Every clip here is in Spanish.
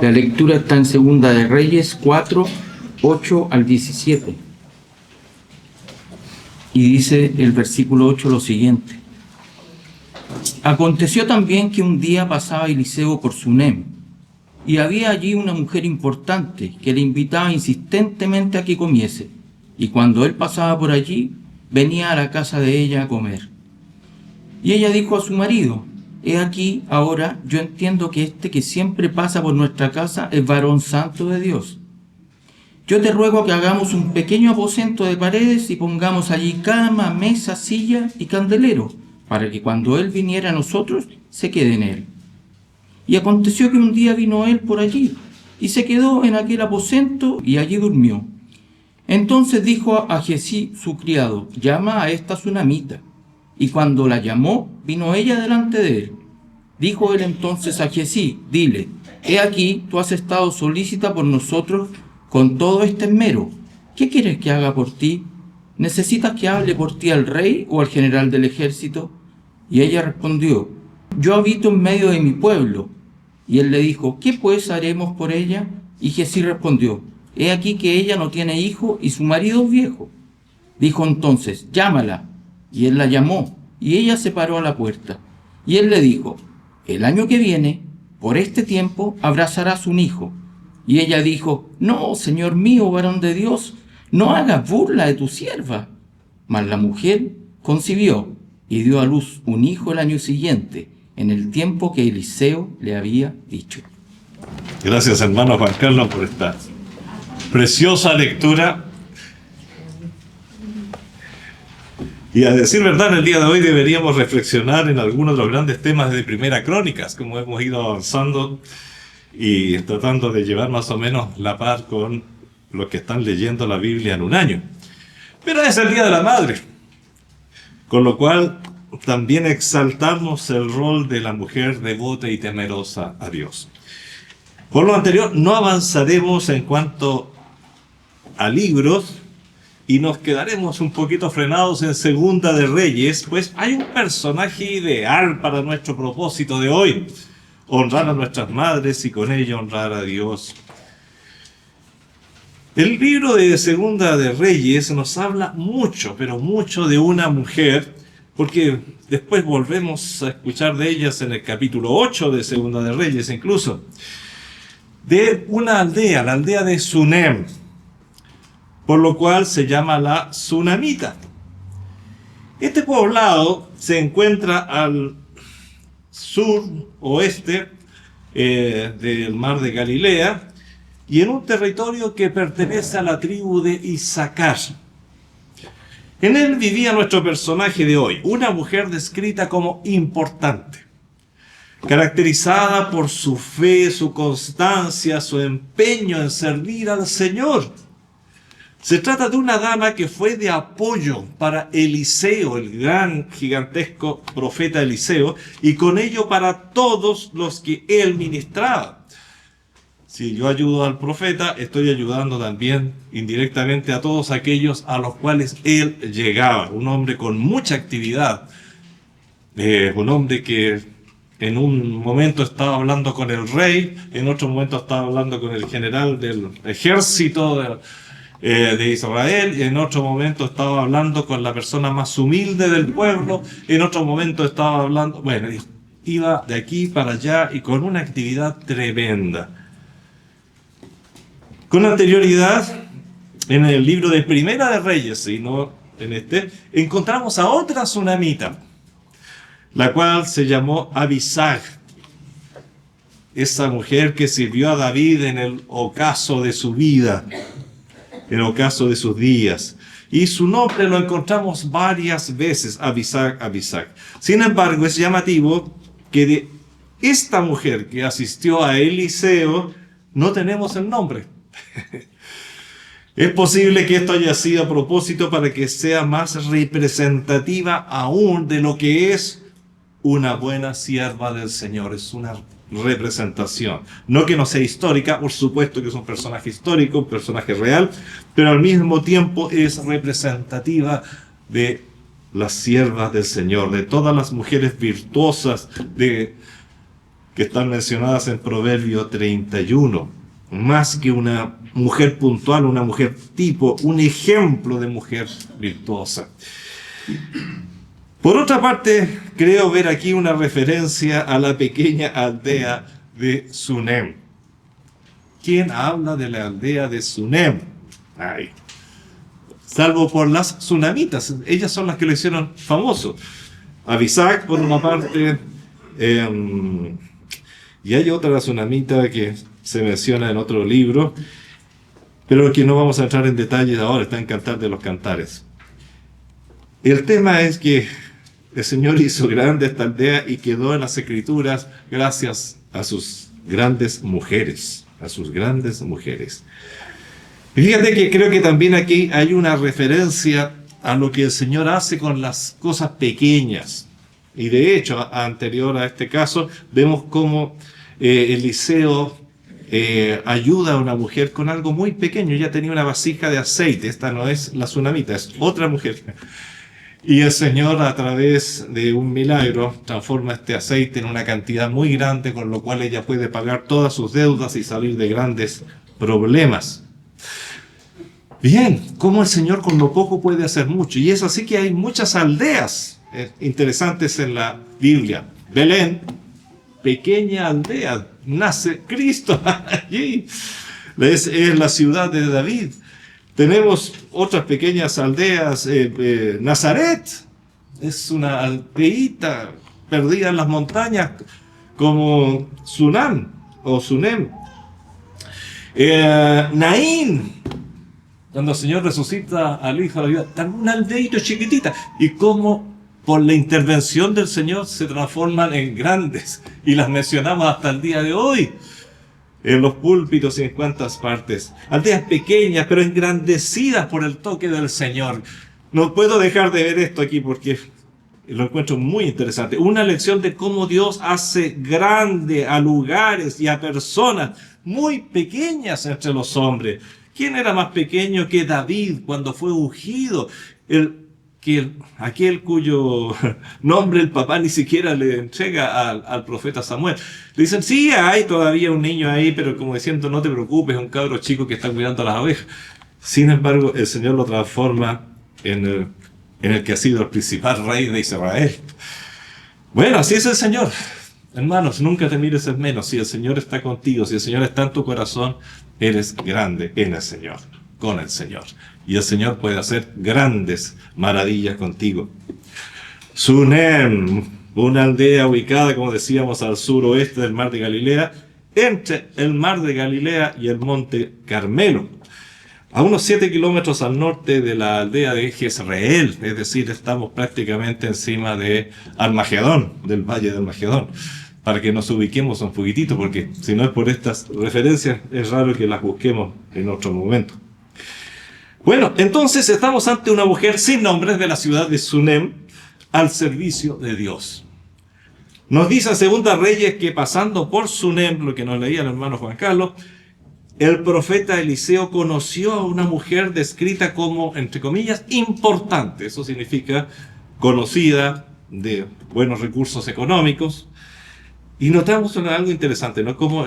La lectura está en Segunda de Reyes 4, 8 al 17. Y dice el versículo 8 lo siguiente. Aconteció también que un día pasaba Eliseo por Sunem, y había allí una mujer importante que le invitaba insistentemente a que comiese, y cuando él pasaba por allí, venía a la casa de ella a comer. Y ella dijo a su marido: he aquí, ahora yo entiendo que este que siempre pasa por nuestra casa es varón santo de Dios. Yo te ruego que hagamos un pequeño aposento de paredes y pongamos allí cama, mesa, silla y candelero, para que cuando él viniera a nosotros, se quede en él. Y aconteció que un día vino él por allí, y se quedó en aquel aposento, y allí durmió. Entonces dijo a Giezi su criado: llama a esta sunamita. Y cuando la llamó, vino ella delante de él. Dijo él entonces a Giezi: dile, he aquí, tú has estado solícita por nosotros con todo este esmero. ¿Qué quieres que haga por ti? ¿Necesitas que hable por ti al rey o al general del ejército? Y ella respondió: yo habito en medio de mi pueblo. Y él le dijo: ¿qué pues haremos por ella? Y Giezi respondió: he aquí que ella no tiene hijo y su marido es viejo. Dijo entonces: llámala. Y él la llamó, y ella se paró a la puerta. Y él le dijo: el año que viene, por este tiempo, abrazarás un hijo. Y ella dijo: no, señor mío, varón de Dios, no hagas burla de tu sierva. Mas la mujer concibió y dio a luz un hijo el año siguiente, en el tiempo que Eliseo le había dicho. Gracias, hermano Juan Carlos, por esta preciosa lectura. Y a decir verdad, en el día de hoy deberíamos reflexionar en algunos de los grandes temas de Primera Crónicas, como hemos ido avanzando y tratando de llevar más o menos la par con los que están leyendo la Biblia en un año. Pero es el Día de la Madre, con lo cual también exaltamos el rol de la mujer devota y temerosa a Dios. Por lo anterior, no avanzaremos en cuanto a libros y nos quedaremos un poquito frenados en Segunda de Reyes, pues hay un personaje ideal para nuestro propósito de hoy: honrar a nuestras madres y con ello honrar a Dios. El libro de Segunda de Reyes nos habla mucho, pero mucho de una mujer, porque después volvemos a escuchar de ellas en el capítulo 8 de Segunda de Reyes, incluso, de una aldea, la aldea de Sunem, por lo cual se llama la Sunamita. Este poblado se encuentra al sur-oeste del mar de Galilea y en un territorio que pertenece a la tribu de Isaacar. En él vivía nuestro personaje de hoy, una mujer descrita como importante, caracterizada por su fe, su constancia, su empeño en servir al Señor. Se trata de una dama que fue de apoyo para Eliseo, el gran, gigantesco profeta Eliseo, y con ello para todos los que él ministraba. Si yo ayudo al profeta, estoy ayudando también indirectamente a todos aquellos a los cuales él llegaba. Un hombre con mucha actividad, un hombre que en un momento estaba hablando con el rey, en otro momento estaba hablando con el general del ejército de Israel, y en otro momento estaba hablando con la persona más humilde del pueblo, en otro momento estaba hablando, bueno, iba de aquí para allá y con una actividad tremenda. Con anterioridad, en el libro de Primera de Reyes, y no en este, encontramos a otra sunamita, la cual se llamó Abisag, esa mujer que sirvió a David en el ocaso de su vida, en el ocaso de sus días. Y su nombre lo encontramos varias veces, Abisag, Abisag. Sin embargo, es llamativo que de esta mujer que asistió a Eliseo no tenemos el nombre. Es posible que esto haya sido a propósito para que sea más representativa aún de lo que es una buena sierva del Señor. Es una representación. No que no sea histórica, por supuesto que es un personaje histórico, un personaje real, pero al mismo tiempo es representativa de las siervas del Señor, de todas las mujeres virtuosas, de que están mencionadas en Proverbio 31. Más que una mujer puntual, una mujer tipo, un ejemplo de mujer virtuosa. Por otra parte, creo ver aquí una referencia a la pequeña aldea de Sunem. ¿Quién habla de la aldea de Sunem? Ay. Salvo por las sunamitas, ellas son las que lo hicieron famoso. Abisac, por una parte, y hay otra sunamita que se menciona en otro libro, pero que no vamos a entrar en detalles ahora, está en Cantar de los Cantares. El tema es que el Señor hizo grande esta aldea y quedó en las Escrituras gracias a sus grandes mujeres, Y fíjate que creo que también aquí hay una referencia a lo que el Señor hace con las cosas pequeñas. Y de hecho, anterior a este caso, vemos cómo Eliseo ayuda a una mujer con algo muy pequeño. Ella tenía una vasija de aceite, esta no es la sunamita, es otra mujer. Y el Señor, a través de un milagro, transforma este aceite en una cantidad muy grande, con lo cual ella puede pagar todas sus deudas y salir de grandes problemas. Bien, cómo el Señor con lo poco puede hacer mucho. Y es así que hay muchas aldeas interesantes en la Biblia. Belén, pequeña aldea, nace Cristo allí. Es la ciudad de David. Tenemos otras pequeñas aldeas. Nazaret es una aldeíta perdida en las montañas, como Sunem. Naín, cuando el Señor resucita al hijo de la vida, tan una aldeita chiquitita, y cómo por la intervención del Señor se transforman en grandes, y las mencionamos hasta el día de hoy, en los púlpitos y en cuantas partes. Aldeas pequeñas, pero engrandecidas por el toque del Señor. No puedo dejar de ver esto aquí porque lo encuentro muy interesante. Una lección de cómo Dios hace grande a lugares y a personas muy pequeñas entre los hombres. ¿Quién era más pequeño que David cuando fue ungido? Aquel cuyo nombre el papá ni siquiera le entrega al profeta Samuel. Le dicen, sí, hay todavía un niño ahí, pero como diciendo, no te preocupes, es un cabro chico que está cuidando a las ovejas. Sin embargo, el Señor lo transforma en el que ha sido el principal rey de Israel. Bueno, así es el Señor. Hermanos, nunca te mires en menos. Si el Señor está contigo, si el Señor está en tu corazón, eres grande en el Señor, con el Señor. Y el Señor puede hacer grandes maravillas contigo. Sunem, una aldea ubicada, como decíamos, al suroeste del mar de Galilea, entre el mar de Galilea y el monte Carmelo, a unos 7 kilómetros al norte de la aldea de Jezreel, es decir, estamos prácticamente encima de Armagedón, del valle de Armagedón, para que nos ubiquemos un poquitito, porque si no es por estas referencias, es raro que las busquemos en otro momento. Bueno, entonces estamos ante una mujer sin nombre de la ciudad de Sunem, al servicio de Dios. Nos dice en Segunda Reyes que pasando por Sunem, lo que nos leía el hermano Juan Carlos, el profeta Eliseo conoció a una mujer descrita como, entre comillas, importante. Eso significa conocida, de buenos recursos económicos. Y notamos algo interesante, ¿no? Como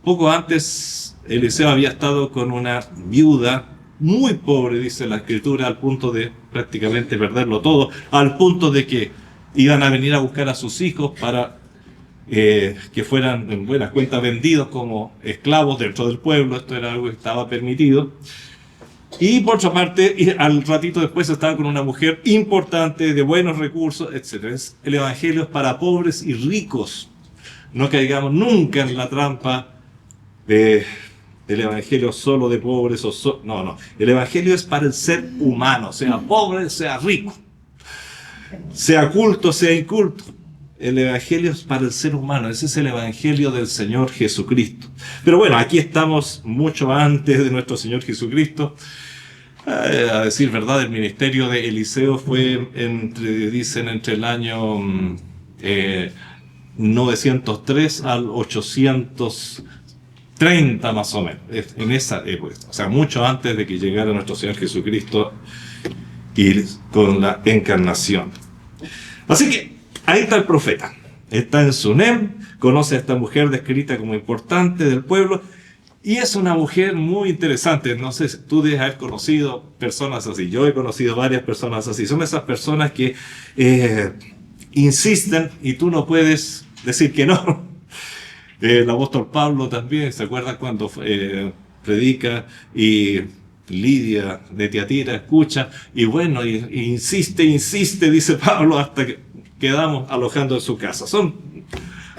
poco antes Eliseo había estado con una viuda muy pobre, dice la Escritura, al punto de prácticamente perderlo todo, al punto de que iban a venir a buscar a sus hijos para que fueran en buenas cuentas vendidos como esclavos dentro del pueblo. Esto era algo que estaba permitido. Y por otra parte, al ratito después estaba con una mujer importante, de buenos recursos, etc. El evangelio es para pobres y ricos. No caigamos nunca en la trampa del evangelio solo de pobres no. El evangelio es para el ser humano, sea pobre, sea rico, sea culto, sea inculto. El evangelio es para el ser humano. Ese es el evangelio del Señor Jesucristo. Pero bueno, aquí estamos mucho antes de nuestro Señor Jesucristo. A decir verdad, el ministerio de Eliseo fue entre el año 903 al 830 más o menos, en esa época, o sea, mucho antes de que llegara nuestro Señor Jesucristo y con la encarnación. Así que ahí está el profeta. está en Sunem, conoce a esta mujer descrita como importante del pueblo, y es una mujer muy interesante. No sé, tú debes haber conocido personas así. Yo he conocido varias personas así. Son esas personas que insisten y tú no puedes decir que no. El apóstol Pablo también, ¿se acuerdan cuando predica y Lidia de Tiatira escucha? Y bueno, y insiste, dice Pablo, hasta que quedamos alojando en su casa. Son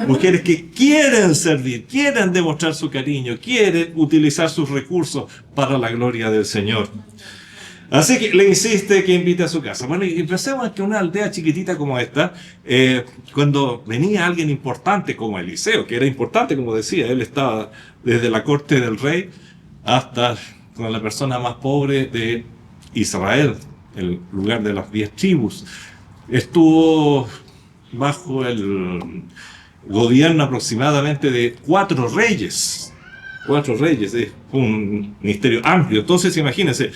mujeres que quieren servir, quieren demostrar su cariño, quieren utilizar sus recursos para la gloria del Señor. Así que le insiste que invite a su casa. Bueno, y pensemos que una aldea chiquitita como esta, cuando venía alguien importante como Eliseo, que era importante, como decía, él estaba desde la corte del rey hasta con la persona más pobre de Israel, el lugar de las 10 tribus. Estuvo bajo el gobierno aproximadamente de 4 reyes. 4 reyes, es un ministerio amplio. Entonces, imagínense,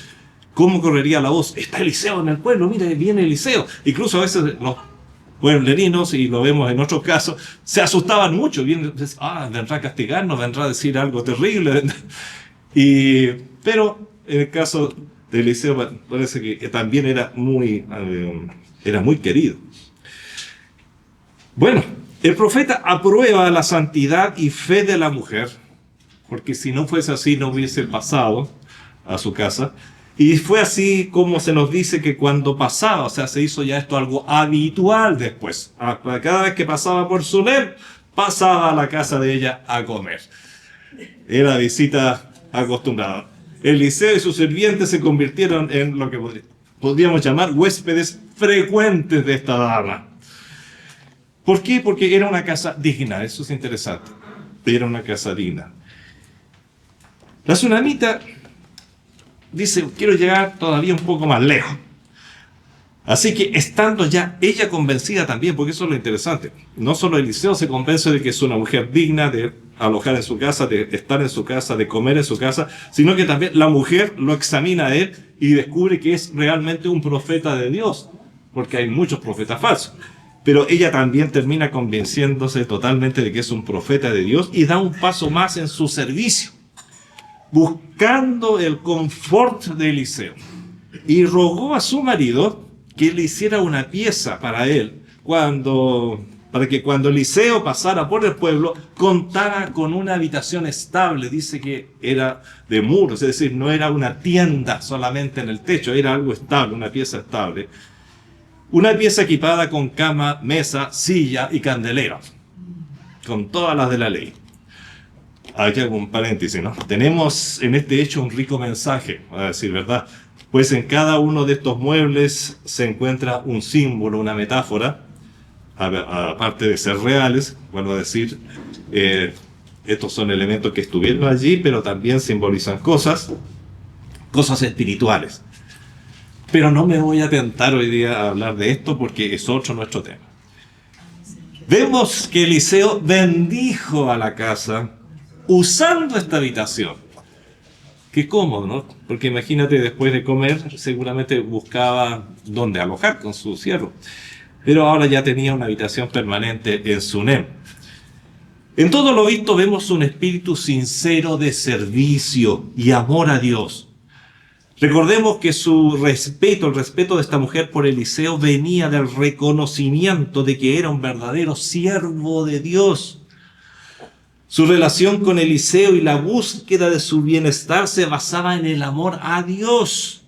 ¿cómo correría la voz? Está Eliseo en el pueblo, mire, viene Eliseo. Incluso a veces los pueblerinos, y lo vemos en otros casos, se asustaban mucho. Vendrá a castigarnos, vendrá a decir algo terrible. Pero en el caso de Eliseo parece que también era muy querido. Bueno, el profeta aprueba la santidad y fe de la mujer, porque si no fuese así no hubiese pasado a su casa. Y fue así como se nos dice que cuando pasaba, o sea, se hizo ya esto algo habitual después. Cada vez que pasaba por Sunem, pasaba a la casa de ella a comer. Era visita acostumbrada. Eliseo y sus sirvientes se convirtieron en lo que podríamos llamar huéspedes frecuentes de esta dama. ¿Por qué? Porque era una casa digna, eso es interesante. Era una casa digna. La tsunamita dice, quiero llegar todavía un poco más lejos. Así que estando ya ella convencida también, porque eso es lo interesante, no solo Eliseo se convence de que es una mujer digna de alojar en su casa, de estar en su casa, de comer en su casa, sino que también la mujer lo examina a él y descubre que es realmente un profeta de Dios, porque hay muchos profetas falsos. Pero ella también termina convenciéndose totalmente de que es un profeta de Dios y da un paso más en su servicio, buscando el confort de Eliseo. Y rogó a su marido que le hiciera una pieza para él, para que cuando Eliseo pasara por el pueblo, contara con una habitación estable. Dice que era de muros, es decir, no era una tienda solamente en el techo, era algo estable, una pieza estable. Una pieza equipada con cama, mesa, silla y candeleros, con todas las de la ley. Aquí hago un paréntesis, ¿no? Tenemos en este hecho un rico mensaje, a decir verdad, pues en cada uno de estos muebles se encuentra un símbolo, una metáfora, aparte de ser reales, vuelvo a decir, estos son elementos que estuvieron allí, pero también simbolizan cosas espirituales. Pero no me voy a tentar hoy día a hablar de esto porque es otro nuestro tema. Vemos que Eliseo bendijo a la casa usando esta habitación. Qué cómodo, ¿no? Porque imagínate, después de comer, seguramente buscaba dónde alojar con su siervo. Pero ahora ya tenía una habitación permanente en Sunem. En todo lo visto vemos un espíritu sincero de servicio y amor a Dios. Recordemos que el respeto de esta mujer por Eliseo venía del reconocimiento de que era un verdadero siervo de Dios. Su relación con Eliseo y la búsqueda de su bienestar se basaba en el amor a Dios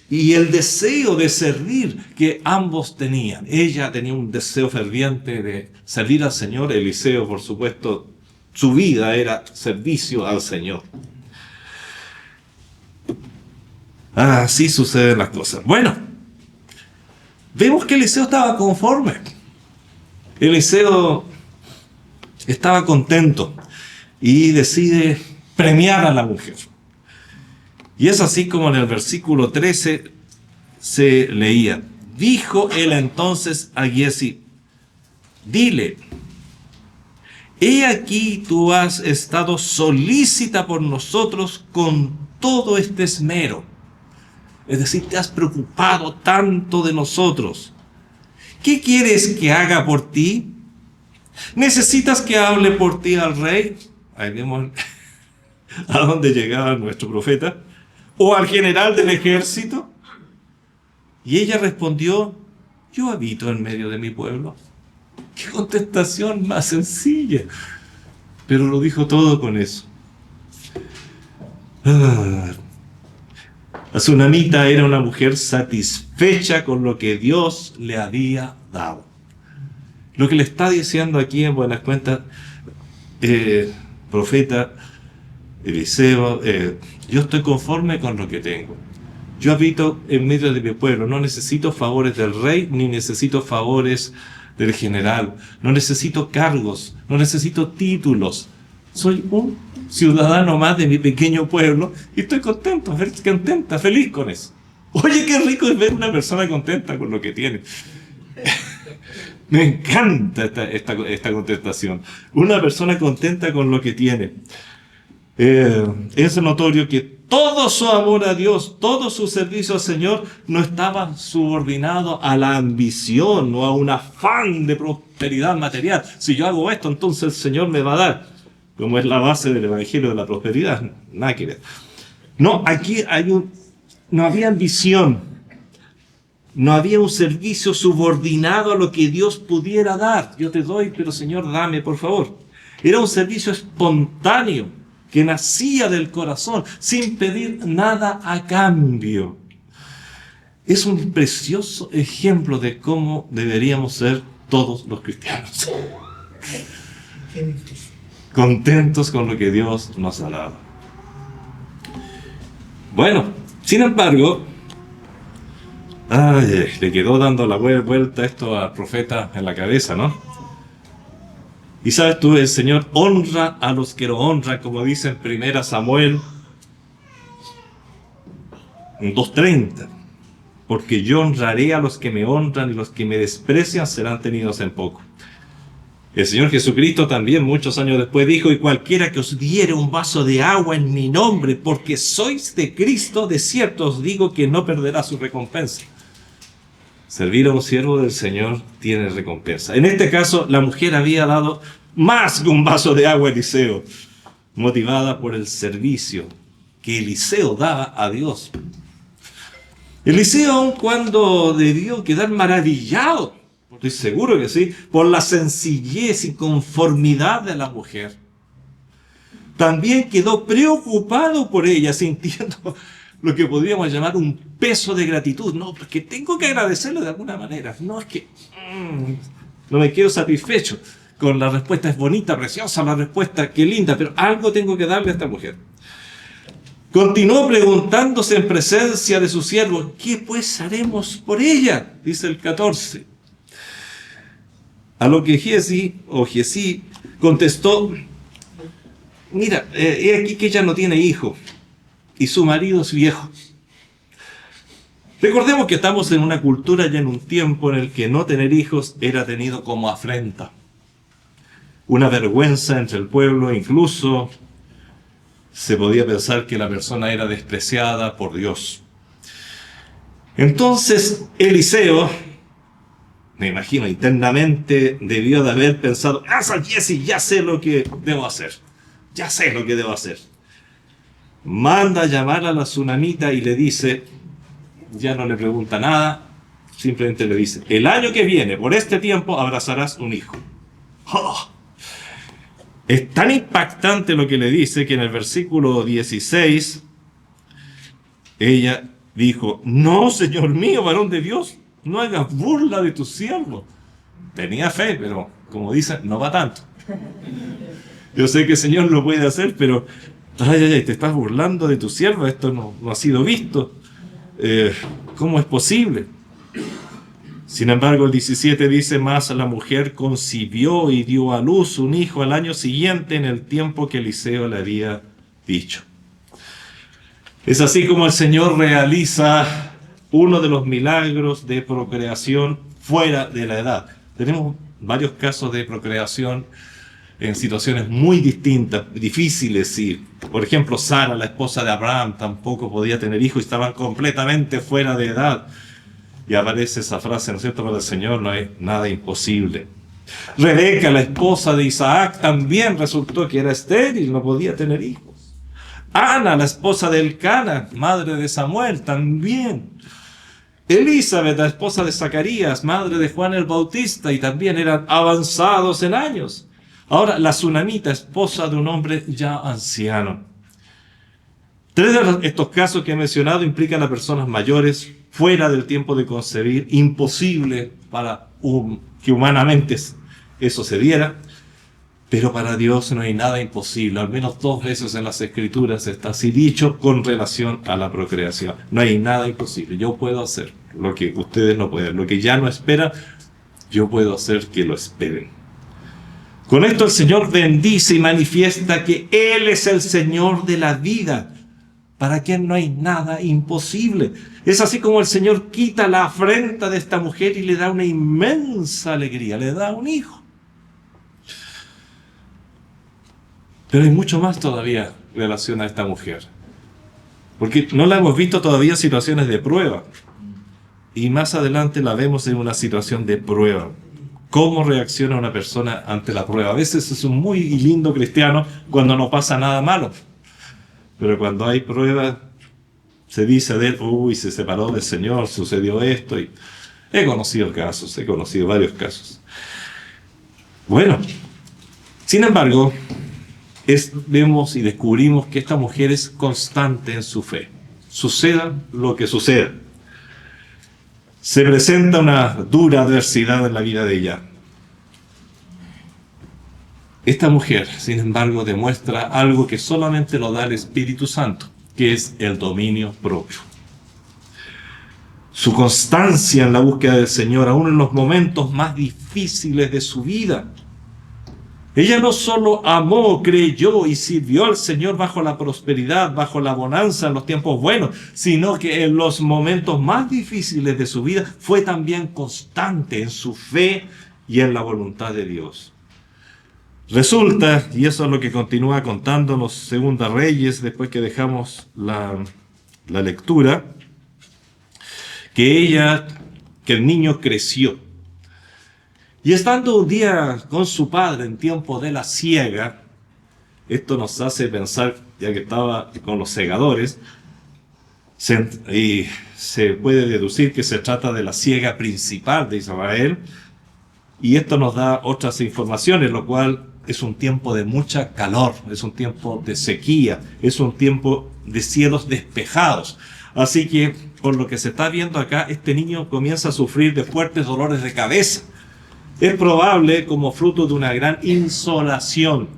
y el deseo de servir que ambos tenían. Ella tenía un deseo ferviente de servir al Señor. Eliseo, por supuesto, su vida era servicio al Señor. Así suceden las cosas. Bueno, vemos que Eliseo estaba conforme. Eliseo estaba contento y decide premiar a la mujer. Y es así como en el versículo 13 se leía: dijo él entonces a Giezi, dile, he aquí tú has estado solícita por nosotros con todo este esmero. Es decir, te has preocupado tanto de nosotros. ¿Qué quieres que haga por ti? ¿Necesitas que hable por ti al rey? Ahí vemos a dónde llegaba nuestro profeta. ¿O al general del ejército? Y ella respondió, yo habito en medio de mi pueblo. ¡Qué contestación más sencilla! Pero lo dijo todo con eso. La tsunamita era una mujer satisfecha con lo que Dios le había dado. Lo que le está diciendo aquí en buenas cuentas, profeta Eliseo, yo estoy conforme con lo que tengo. Yo habito en medio de mi pueblo, no necesito favores del rey, ni necesito favores del general, no necesito cargos, no necesito títulos. Soy un ciudadano más de mi pequeño pueblo y estoy contento, contenta, feliz con eso. Oye, qué rico es ver una persona contenta con lo que tiene. Me encanta esta contestación. Una persona contenta con lo que tiene. Es notorio que todo su amor a Dios, todo su servicio al Señor no estaba subordinado a la ambición o a un afán de prosperidad material. Si yo hago esto, entonces el Señor me va a dar. Como es la base del Evangelio de la prosperidad. Nada que ver. No, aquí no había ambición. No había un servicio subordinado a lo que Dios pudiera dar. Yo te doy, pero Señor, dame, por favor. Era un servicio espontáneo que nacía del corazón, sin pedir nada a cambio. Es un precioso ejemplo de cómo deberíamos ser todos los cristianos. Contentos con lo que Dios nos ha dado. Bueno, sin embargo, le quedó dando la vuelta esto al profeta en la cabeza, ¿no? Y sabes tú, el Señor honra a los que lo honran, como dice en 1 Samuel 2:30. Porque yo honraré a los que me honran y los que me desprecian serán tenidos en poco. El Señor Jesucristo también muchos años después dijo, y cualquiera que os diere un vaso de agua en mi nombre, porque sois de Cristo, de cierto os digo que no perderá su recompensa. Servir a un siervo del Señor tiene recompensa. En este caso, la mujer había dado más que un vaso de agua a Eliseo, motivada por el servicio que Eliseo daba a Dios. Eliseo, aun cuando debió quedar maravillado, estoy seguro que sí, por la sencillez y conformidad de la mujer, también quedó preocupado por ella, sintiendo lo que podríamos llamar un peso de gratitud. No, porque tengo que agradecerle de alguna manera. No es que no me quedo satisfecho con la respuesta. Es bonita, preciosa la respuesta, qué linda, pero algo tengo que darle a esta mujer. Continuó preguntándose en presencia de su siervo, ¿qué pues haremos por ella? Dice el 14. A lo que Giezi contestó, mira, he aquí que ella no tiene hijo y su marido es viejo. Recordemos que estamos en una cultura y en un tiempo en el que no tener hijos era tenido como afrenta, una vergüenza entre el pueblo, incluso se podía pensar que la persona era despreciada por Dios. Entonces Eliseo, me imagino internamente, debió de haber pensado, Giezi, ya sé lo que debo hacer, ya sé lo que debo hacer. Manda a llamar a la tsunamita y le dice, ya no le pregunta nada, simplemente le dice, el año que viene, por este tiempo, abrazarás un hijo. ¡Oh! Es tan impactante lo que le dice que en el versículo 16, ella dijo, no, Señor mío, varón de Dios, no hagas burla de tu siervo. Tenía fe, pero como dicen, no va tanto. Yo sé que el Señor lo puede hacer, pero te estás burlando de tu siervo, esto no ha sido visto. ¿Cómo es posible? Sin embargo, el 17 dice, más la mujer concibió y dio a luz un hijo al año siguiente en el tiempo que Eliseo le había dicho. Es así como el Señor realiza uno de los milagros de procreación fuera de la edad. Tenemos varios casos de procreación en situaciones muy distintas, difíciles, sí. Por ejemplo, Sara, la esposa de Abraham, tampoco podía tener hijos y estaban completamente fuera de edad. Y aparece esa frase, ¿no es cierto? Para el Señor no hay nada imposible. Rebeca, la esposa de Isaac, también resultó que era estéril, no podía tener hijos. Ana, la esposa de Elcana, madre de Samuel, también. Elizabeth, la esposa de Zacarías, madre de Juan el Bautista, y también eran avanzados en años. Ahora, la Sunamita, esposa de un hombre ya anciano. Tres de estos casos que he mencionado implican a personas mayores, fuera del tiempo de concebir, imposible para que humanamente eso se diera, pero para Dios no hay nada imposible. Al menos 2 veces en las Escrituras está así dicho con relación a la procreación. No hay nada imposible. Yo puedo hacer lo que ustedes no pueden. Lo que ya no esperan, yo puedo hacer que lo esperen. Con esto el Señor bendice y manifiesta que Él es el Señor de la vida, para quien no hay nada imposible. Es así como el Señor quita la afrenta de esta mujer y le da una inmensa alegría, le da un hijo. Pero hay mucho más todavía en relación a esta mujer, porque no la hemos visto todavía en situaciones de prueba, y más adelante la vemos en una situación de prueba. ¿Cómo reacciona una persona ante la prueba? A veces es un muy lindo cristiano cuando no pasa nada malo, pero cuando hay prueba se dice de él, uy, se separó del Señor, sucedió esto. Y he conocido varios casos. Bueno, sin embargo, vemos y descubrimos que esta mujer es constante en su fe. Suceda lo que suceda. Se presenta una dura adversidad en la vida de ella. Esta mujer, sin embargo, demuestra algo que solamente lo da el Espíritu Santo, que es el dominio propio. Su constancia en la búsqueda del Señor, aún en los momentos más difíciles de su vida. Ella no solo amó, creyó y sirvió al Señor bajo la prosperidad, bajo la bonanza en los tiempos buenos, sino que en los momentos más difíciles de su vida fue también constante en su fe y en la voluntad de Dios. Resulta, y eso es lo que continúa contándonos Segunda Reyes, después que dejamos la lectura, que el niño creció. Y estando un día con su padre en tiempo de la siega, esto nos hace pensar, ya que estaba con los segadores, y se puede deducir que se trata de la siega principal de Israel, y esto nos da otras informaciones, lo cual es un tiempo de mucha calor, es un tiempo de sequía, es un tiempo de cielos despejados. Así que, por lo que se está viendo acá, este niño comienza a sufrir de fuertes dolores de cabeza. Es probable como fruto de una gran insolación,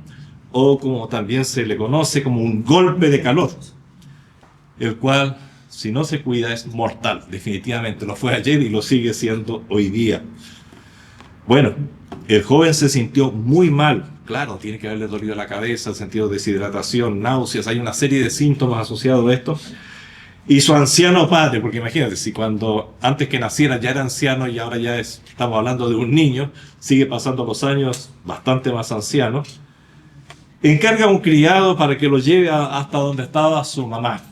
o como también se le conoce como un golpe de calor, el cual, si no se cuida, es mortal. Definitivamente lo fue ayer y lo sigue siendo hoy día. Bueno, el joven se sintió muy mal. Claro, tiene que haberle dolido la cabeza, sentido de deshidratación, náuseas, hay una serie de síntomas asociados a esto. Y su anciano padre, porque imagínate, si cuando antes que naciera ya era anciano y ahora ya estamos hablando de un niño, sigue pasando los años bastante más anciano, encarga a un criado para que lo lleve hasta donde estaba su mamá.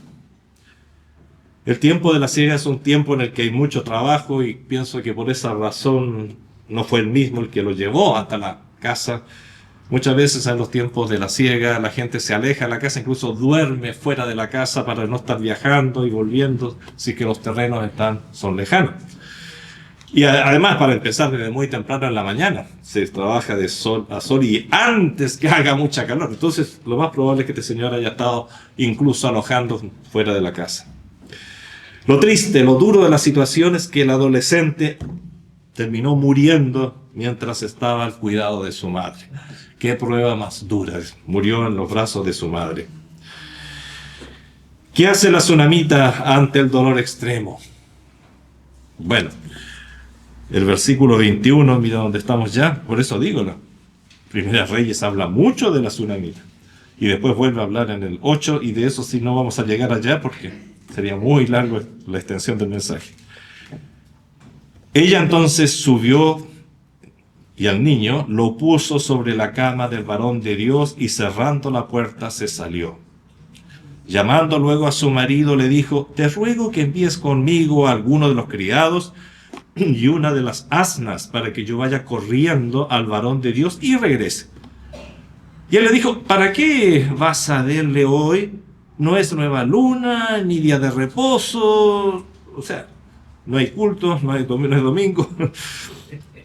El tiempo de la siega es un tiempo en el que hay mucho trabajo y pienso que por esa razón no fue el mismo el que lo llevó hasta la casa. Muchas veces en los tiempos de la siega la gente se aleja de la casa, incluso duerme fuera de la casa para no estar viajando y volviendo si que los terrenos son lejanos. Y además, para empezar desde muy temprano en la mañana, se trabaja de sol a sol y antes que haga mucha calor. Entonces lo más probable es que este señor haya estado incluso alojando fuera de la casa. Lo triste, lo duro de la situación es que el adolescente terminó muriendo mientras estaba al cuidado de su madre. Qué prueba más dura. Murió en los brazos de su madre. ¿Qué hace la Sunamita ante el dolor extremo? Bueno, el versículo 21, mira dónde estamos ya. Por eso digo, la Primera Reyes habla mucho de la Sunamita. Y después vuelve a hablar en el 8, y de eso sí no vamos a llegar allá porque sería muy largo la extensión del mensaje. Ella entonces subió y al niño lo puso sobre la cama del varón de Dios y cerrando la puerta se salió. Llamando luego a su marido le dijo: te ruego que envíes conmigo a alguno de los criados y una de las asnas para que yo vaya corriendo al varón de Dios y regrese. Y él le dijo, ¿para qué vas a verle hoy? No es nueva luna, ni día de reposo, o sea, no hay culto, no es domingo.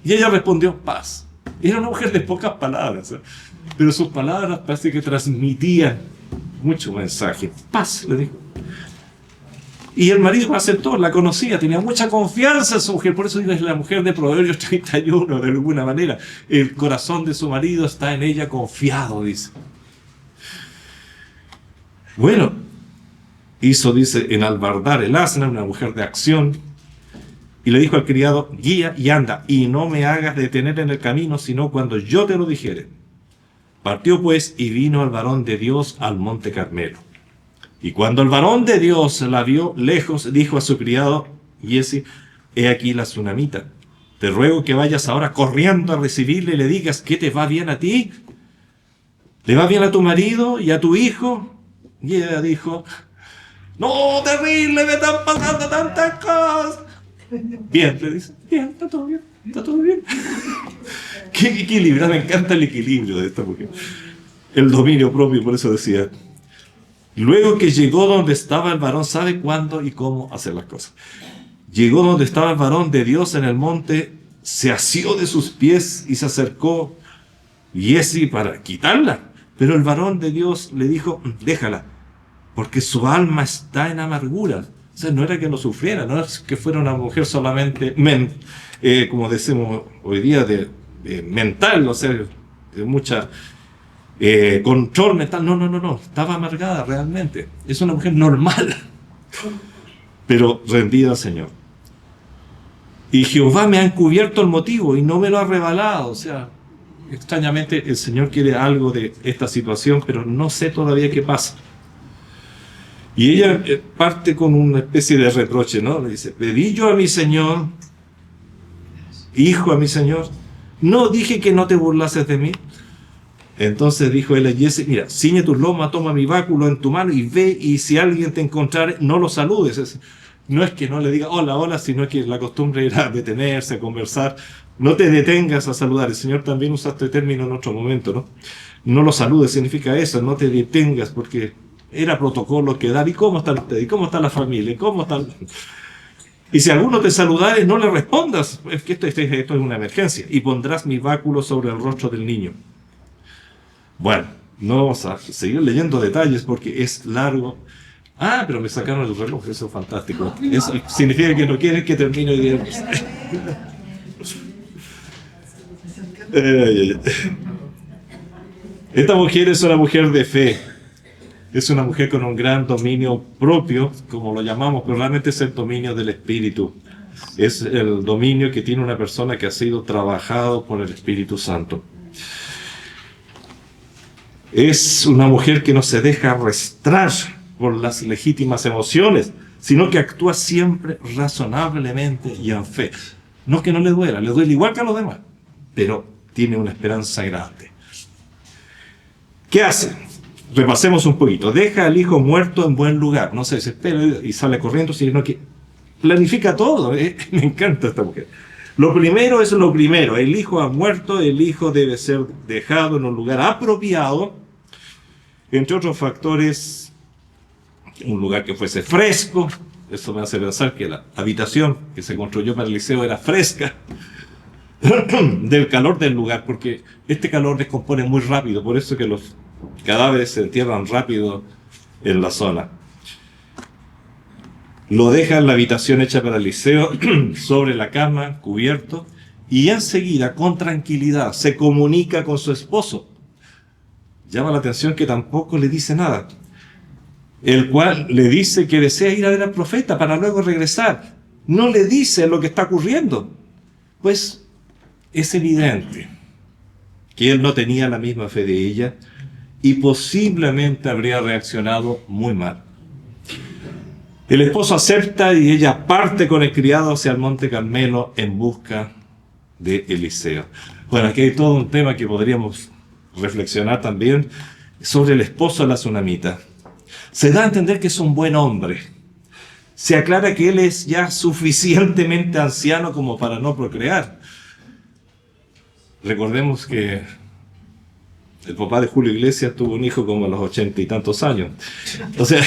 Y ella respondió, paz. Era una mujer de pocas palabras, pero sus palabras parece que transmitían mucho mensaje. Paz, le dijo. Y el marido aceptó, la conocía, tenía mucha confianza en su mujer, por eso es la mujer de Proverbios 31, de alguna manera. El corazón de su marido está en ella confiado, dice. Bueno, hizo, dice, enalbardar el asna, una mujer de acción, y le dijo al criado, guía y anda, y no me hagas detener en el camino, sino cuando yo te lo dijere. Partió pues y vino al varón de Dios al monte Carmelo. Y cuando el varón de Dios la vio lejos, dijo a su criado Giezi, he aquí la tsunamita. Te ruego que vayas ahora corriendo a recibirle y le digas que te va bien a ti. ¿Le va bien a tu marido y a tu hijo? Y ella dijo, no, terrible, me están pasando tantas cosas. Bien, le dice, bien, está todo bien, está todo bien. Qué equilibrio, me encanta el equilibrio de esta mujer. El dominio propio, por eso decía. Luego que llegó donde estaba el varón, sabe cuándo y cómo hacer las cosas. Llegó donde estaba el varón de Dios en el monte, se asió de sus pies y se acercó Giezi para quitarla. Pero el varón de Dios le dijo, déjala, porque su alma está en amargura. O sea, no era que no sufriera, no es que fuera una mujer solamente, como decimos hoy día, mental, o sea, de mucha... control mental, no, estaba amargada realmente, es una mujer normal, pero rendida al Señor. Y Jehová me ha encubierto el motivo y no me lo ha revelado, o sea, extrañamente el Señor quiere algo de esta situación, pero no sé todavía qué pasa. Y ella parte con una especie de reproche, ¿no? Le dice, pedí yo a mi Señor, hijo a mi Señor, no dije que no te burlases de mí. Entonces dijo él a Giezi, mira, ciñe tus lomas, toma mi báculo en tu mano y ve, y si alguien te encontrare, no lo saludes. No es que no le diga hola, hola, sino que la costumbre era detenerse, conversar. No te detengas a saludar. El Señor también usa este término en otro momento, ¿no? No lo saludes, significa eso, no te detengas, porque era protocolo quedar. ¿Y cómo están ustedes? ¿Y cómo está la familia? ¿Cómo están? Y si alguno te saludare, no le respondas, es que esto es una emergencia. Y pondrás mi báculo sobre el rostro del niño. Bueno, no vamos a seguir leyendo detalles porque es largo. Ah, pero me sacaron el reloj, eso es fantástico. Eso significa que no quieren que termine hoy día. Esta mujer es una mujer de fe. Es una mujer con un gran dominio propio, como lo llamamos, pero realmente es el dominio del Espíritu. Es el dominio que tiene una persona que ha sido trabajado por el Espíritu Santo. Es una mujer que no se deja arrastrar por las legítimas emociones, sino que actúa siempre razonablemente y en fe. No que no le duele igual que a los demás, pero tiene una esperanza grande. ¿Qué hace? Repasemos un poquito. Deja al hijo muerto en buen lugar. No se desespera y sale corriendo, sino que planifica todo. Me encanta esta mujer. Lo primero es lo primero. El hijo ha muerto, el hijo debe ser dejado en un lugar apropiado. Entre otros factores, un lugar que fuese fresco. Eso me hace pensar que la habitación que se construyó para el liceo era fresca. Del calor del lugar, porque este calor descompone muy rápido, por eso que los cadáveres se entierran rápido en la zona. Lo deja en la habitación hecha para el liceo, sobre la cama, cubierto, y enseguida, con tranquilidad, se comunica con su esposo. Llama la atención que tampoco le dice nada, el cual le dice que desea ir a ver al profeta para luego regresar. No le dice lo que está ocurriendo, pues es evidente que él no tenía la misma fe de ella y posiblemente habría reaccionado muy mal. El esposo acepta y ella parte con el criado hacia el monte Carmelo en busca de Eliseo. Bueno, aquí hay todo un tema que podríamos reflexionar también sobre el esposo de la tsunamita. Se da a entender que es un buen hombre, Se aclara que él es ya suficientemente anciano como para no procrear. Recordemos que el papá de Julio Iglesias tuvo un hijo como a los 80 y tantos años. O sea,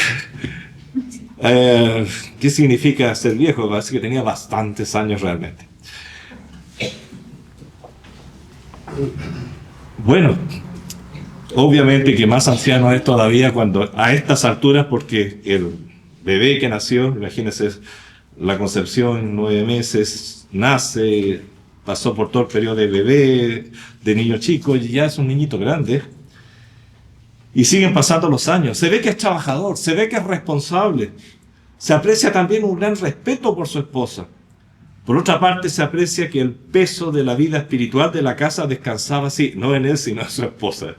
¿qué significa ser viejo? Parece que tenía bastantes años realmente. Bueno, obviamente que más anciano es todavía cuando a estas alturas, porque el bebé que nació, imagínense, la concepción, 9 meses, nace, pasó por todo el periodo de bebé, de niño chico, y ya es un niñito grande. Y siguen pasando los años. Se ve que es trabajador, se ve que es responsable. Se aprecia también un gran respeto por su esposa. Por otra parte, se aprecia que el peso de la vida espiritual de la casa descansaba así, no en él, sino en su esposa,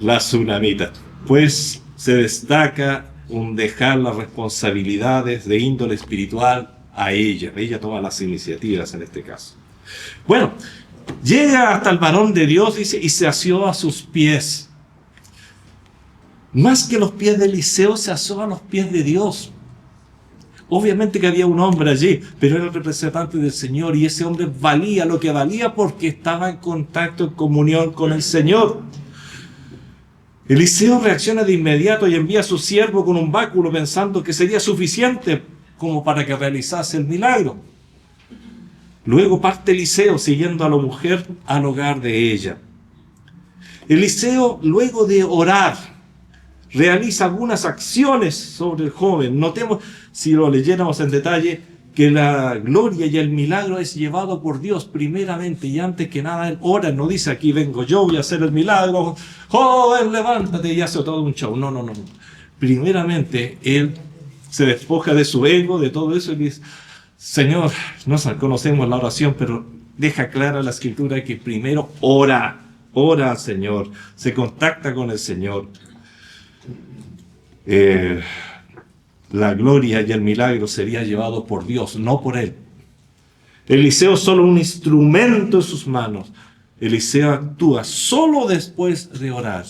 la tsunamita. Pues se destaca un dejar las responsabilidades de índole espiritual a ella. Ella toma las iniciativas en este caso. Bueno, llega hasta el varón de Dios, dice, y se asió a sus pies. Más que los pies de Eliseo, se asió a los pies de Dios. Obviamente que había un hombre allí, pero era el representante del Señor, y ese hombre valía lo que valía porque estaba en contacto, en comunión con el Señor. Eliseo reacciona de inmediato y envía a su siervo con un báculo pensando que sería suficiente como para que realizase el milagro. Luego parte Eliseo siguiendo a la mujer al hogar de ella. Eliseo, luego de orar, realiza algunas acciones sobre el joven. Notemos, si lo leyéramos en detalle, que la gloria y el milagro es llevado por Dios primeramente, y antes que nada él ora, no dice aquí vengo yo, voy a hacer el milagro, joven levántate y hace todo un show. No. Primeramente él se despoja de su ego, de todo eso, y dice, Señor, no conocemos la oración, pero deja clara la escritura que primero ora al Señor, se contacta con el Señor. La gloria y el milagro sería llevado por Dios, no por él. Eliseo es solo un instrumento en sus manos. Eliseo actúa solo después de orar.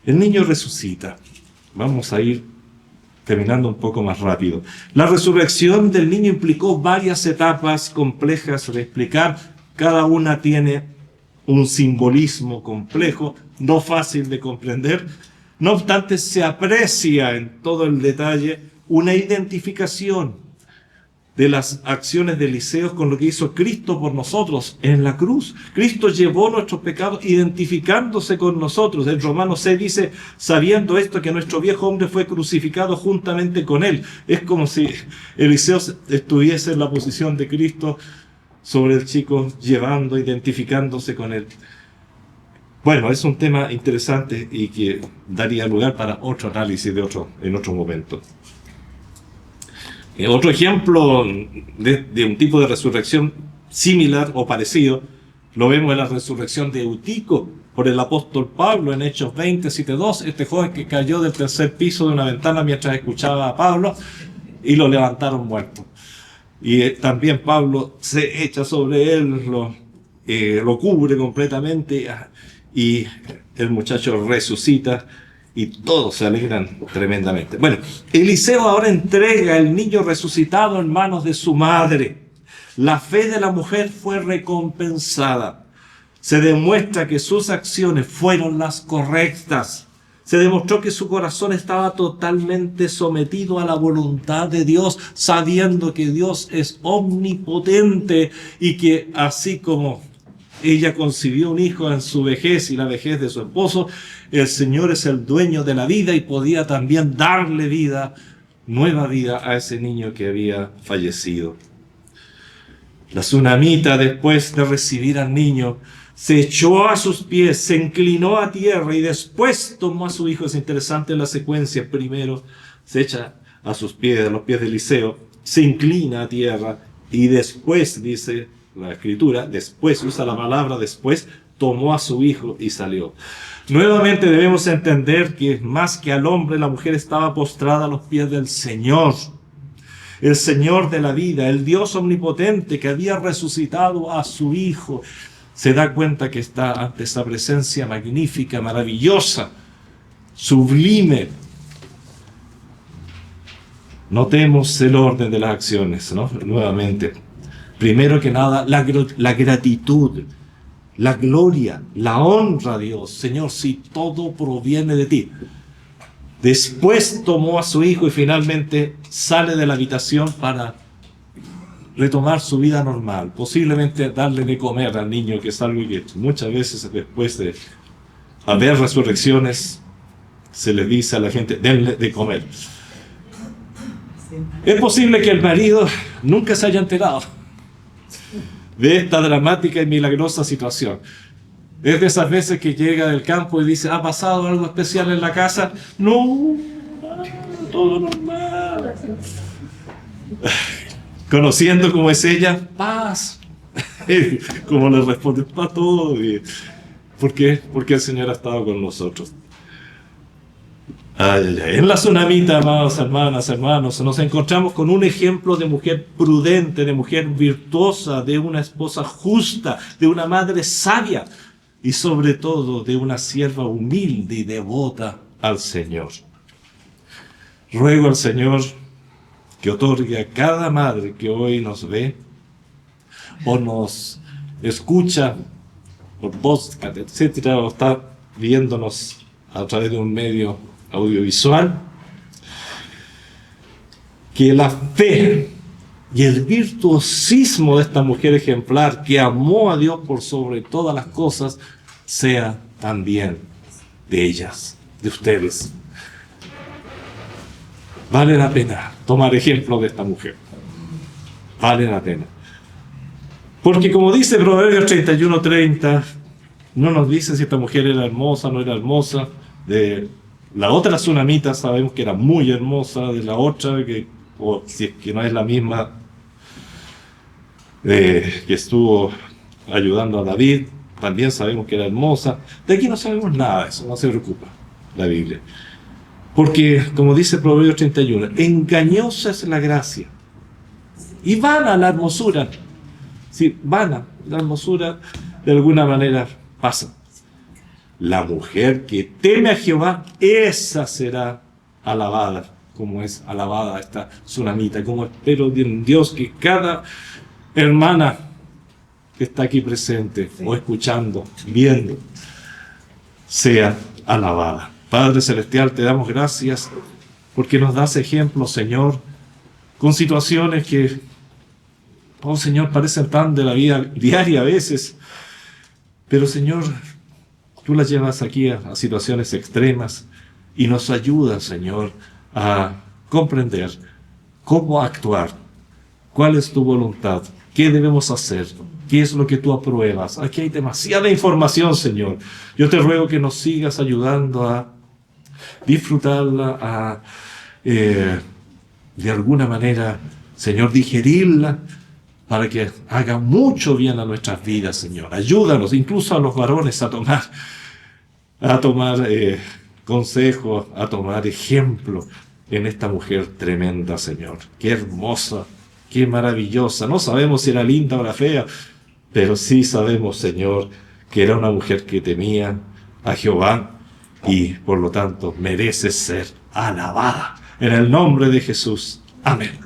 El niño resucita. Vamos a ir terminando un poco más rápido. La resurrección del niño implicó varias etapas complejas de explicar. Cada una tiene un simbolismo complejo, no fácil de comprender. No obstante, se aprecia en todo el detalle una identificación de las acciones de Eliseo con lo que hizo Cristo por nosotros en la cruz. Cristo llevó nuestros pecados identificándose con nosotros. En Romanos 6 dice, sabiendo esto, que nuestro viejo hombre fue crucificado juntamente con él. Es como si Eliseo estuviese en la posición de Cristo sobre el chico, llevando, identificándose con él. Bueno, es un tema interesante y que daría lugar para otro análisis en otro momento. Otro ejemplo de un tipo de resurrección similar o parecido, lo vemos en la resurrección de Eutico por el apóstol Pablo en Hechos 20, 7:2, este joven que cayó del tercer piso de una ventana mientras escuchaba a Pablo y lo levantaron muerto. Y también Pablo se echa sobre él, lo cubre completamente, y el muchacho resucita y todos se alegran tremendamente. Bueno, Eliseo ahora entrega el niño resucitado en manos de su madre. La fe de la mujer fue recompensada. Se demuestra que sus acciones fueron las correctas. Se demostró que su corazón estaba totalmente sometido a la voluntad de Dios, sabiendo que Dios es omnipotente y que así como ella concibió un hijo en su vejez y la vejez de su esposo, el Señor es el dueño de la vida y podía también darle vida, nueva vida a ese niño que había fallecido. La tsunamita, después de recibir al niño, se echó a sus pies, se inclinó a tierra y después tomó a su hijo. Es interesante la secuencia. Primero se echa a sus pies, a los pies de Eliseo, se inclina a tierra y después, dice la escritura, después, usa la palabra después, tomó a su hijo y salió. Nuevamente debemos entender que más que al hombre, la mujer estaba postrada a los pies del Señor. El Señor de la vida, el Dios omnipotente que había resucitado a su hijo. Se da cuenta que está ante esa presencia magnífica, maravillosa, sublime. Notemos el orden de las acciones, ¿no? Nuevamente. Primero que nada, la gratitud, la gloria, la honra a Dios. Señor, si todo proviene de ti. Después tomó a su hijo y finalmente sale de la habitación para retomar su vida normal. Posiblemente darle de comer al niño, que es algo que muchas veces después de haber resurrecciones se le dice a la gente, denle de comer. Es posible que el marido nunca se haya enterado de esta dramática y milagrosa situación. Es de esas veces que llega del campo y dice, ¿ha pasado algo especial en la casa? No, todo normal. Conociendo cómo es ella, paz. Como le responde, está todo bien. ¿Por qué? Porque el Señor ha estado con nosotros. En la Tsunamita, amados hermanas, hermanos, nos encontramos con un ejemplo de mujer prudente, de mujer virtuosa, de una esposa justa, de una madre sabia y sobre todo de una sierva humilde y devota al Señor. Ruego al Señor que otorgue a cada madre que hoy nos ve o nos escucha por podcast, etcétera, o está viéndonos a través de un medio audiovisual, que la fe y el virtuosismo de esta mujer ejemplar que amó a Dios por sobre todas las cosas sea también de ellas, de ustedes. Vale la pena tomar ejemplo de esta mujer. Vale la pena. Porque como dice Proverbios 31:30, no nos dice si esta mujer era hermosa o no era hermosa. De la otra tsunamita sabemos que era muy hermosa, de la otra, o si es que no es la misma, que estuvo ayudando a David, también sabemos que era hermosa. De aquí no sabemos nada de eso, no se preocupa la Biblia. Porque, como dice Proverbios 31, engañosa es la gracia y vana la hermosura. Sí, vana la hermosura de alguna manera pasa. La mujer que teme a Jehová, esa será alabada, como es alabada esta tsunamita. Como espero de Dios que cada hermana que está aquí presente, o escuchando, viendo, sea alabada. Padre Celestial, te damos gracias porque nos das ejemplos, Señor, con situaciones que, oh Señor, parecen tan de la vida diaria a veces, pero Señor, tú las llevas aquí a situaciones extremas y nos ayudas, Señor, a comprender cómo actuar, cuál es tu voluntad, qué debemos hacer, qué es lo que tú apruebas. Aquí hay demasiada información, Señor. Yo te ruego que nos sigas ayudando a disfrutarla, a de alguna manera, Señor, digerirla para que haga mucho bien a nuestras vidas, Señor. Ayúdanos, incluso a los varones, a tomar consejo, a tomar ejemplo en esta mujer tremenda, Señor. Qué hermosa, qué maravillosa. No sabemos si era linda o era fea, pero sí sabemos, Señor, que era una mujer que temía a Jehová y, por lo tanto, merece ser alabada. En el nombre de Jesús. Amén.